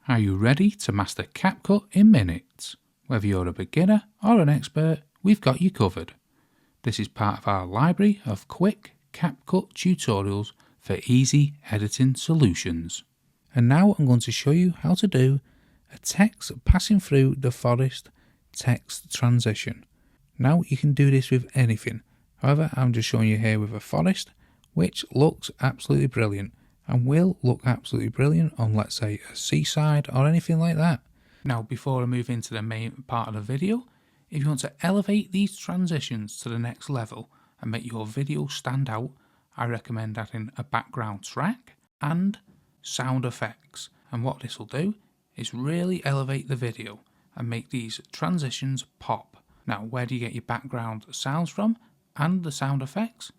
Are you ready to master CapCut in minutes? Whether you're a beginner or an expert, we've got you covered. This is part of our library of quick CapCut tutorials for easy editing solutions. And now I'm going to show you how to do a text passing through the forest text transition. Now you can do this with anything. However, I'm just showing you here with a forest, which looks absolutely brilliant and will look absolutely brilliant on, let's say, a seaside or anything like that. Now, before I move into the main part of the video, if you want to elevate these transitions to the next level and make your video stand out, I recommend adding a background track and sound effects. And what this will do is really elevate the video and make these transitions pop. Now, where do you get your background sounds from and the sound effects?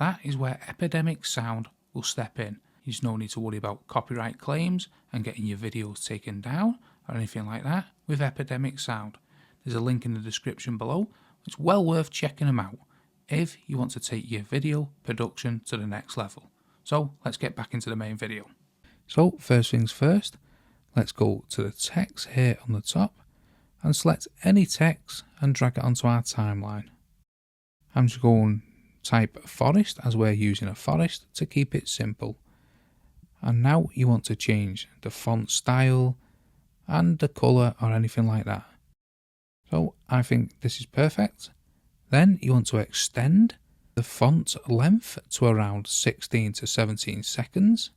That is where Epidemic Sound will step in. There's no need to worry about copyright claims and getting your videos taken down or anything like that with Epidemic Sound. There's a link in the description below. It's well worth checking them out if you want to take your video production to the next level. So let's get back into the main video. So first things first, let's go to the text here on the top and select any text and drag it onto our timeline. I'm just going to type forest as we're using a forest to keep it simple. And now you want to change the font style and the colour or anything like that. So I think this is perfect. Then you want to extend the font length to around 16 to 17 seconds.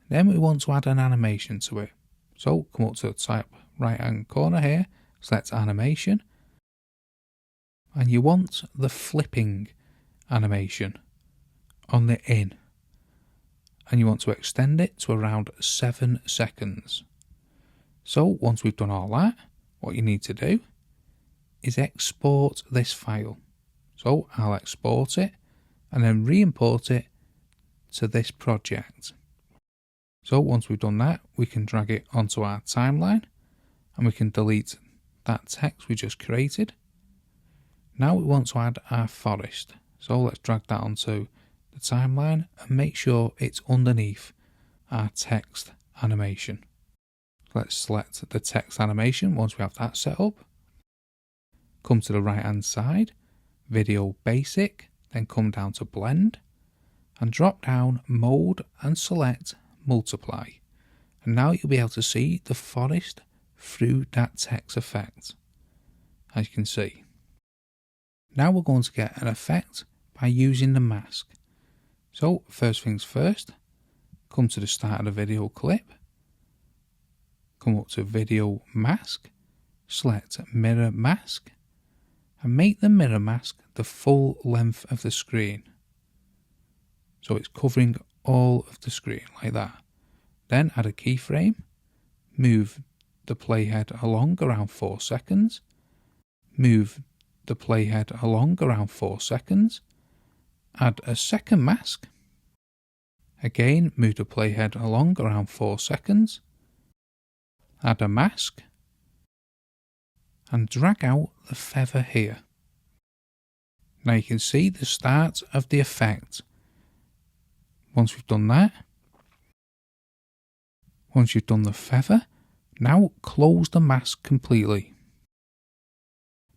Then we want to add an animation to it. So come up to the top right hand corner here, select animation. And you want the flipping animation on the in. And you want to extend it to around 7 seconds. So once we've done all that, what you need to do is export this file. So I'll export it and then re-import it to this project. So once we've done that, we can drag it onto our timeline and we can delete that text we just created. Now we want to add our forest. So let's drag that onto the timeline and make sure it's underneath our text animation. Let's select the text animation once we have that set up. Come to the right hand side, video basic, then come down to blend and drop down mode and select multiply. And now you'll be able to see the forest through that text effect, as you can see. Now we're going to get an effect by using the mask. So first things first, come to the start of the video clip, come up to video mask, select mirror mask and make the mirror mask the full length of the screen. So it's covering all of the screen like that. Then add a keyframe, move the playhead along around 4 seconds, move the playhead along around 4 seconds, add a second mask, again move the playhead along around 4 seconds, add a mask and drag out the feather here. Now you can see the start of the effect. Once we've done that, once you've done the feather, now close the mask completely.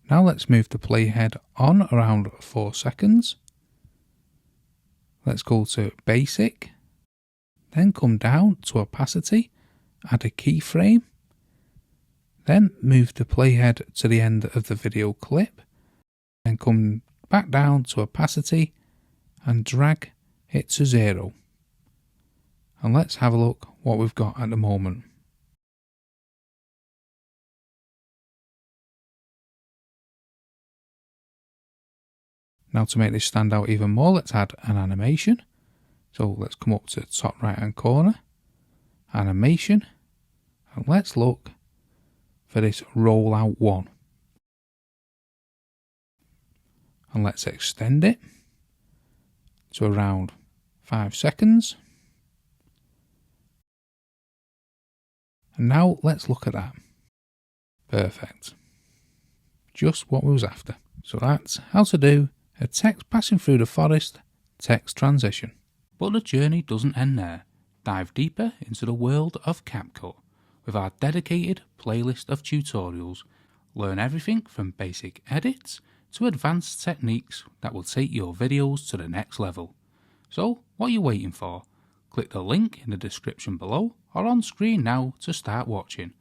Now let's move the playhead on around 4 seconds. Let's go to basic, then come down to opacity, add a keyframe, then move the playhead to the end of the video clip, then come back down to opacity and drag it to 0. And let's have a look what we've got at the moment. Now to make this stand out even more, let's add an animation. So let's come up to the top right hand corner, animation, and let's look for this rollout 1. And let's extend it to around 5 seconds. And now let's look at that. Perfect. Just what we was after. So that's how to do a text passing through the forest text transition. But the journey doesn't end there. Dive deeper into the world of CapCut with our dedicated playlist of tutorials. Learn everything from basic edits to advanced techniques that will take your videos to the next level. So, what are you waiting for? Click the link in the description below or on screen now to start watching.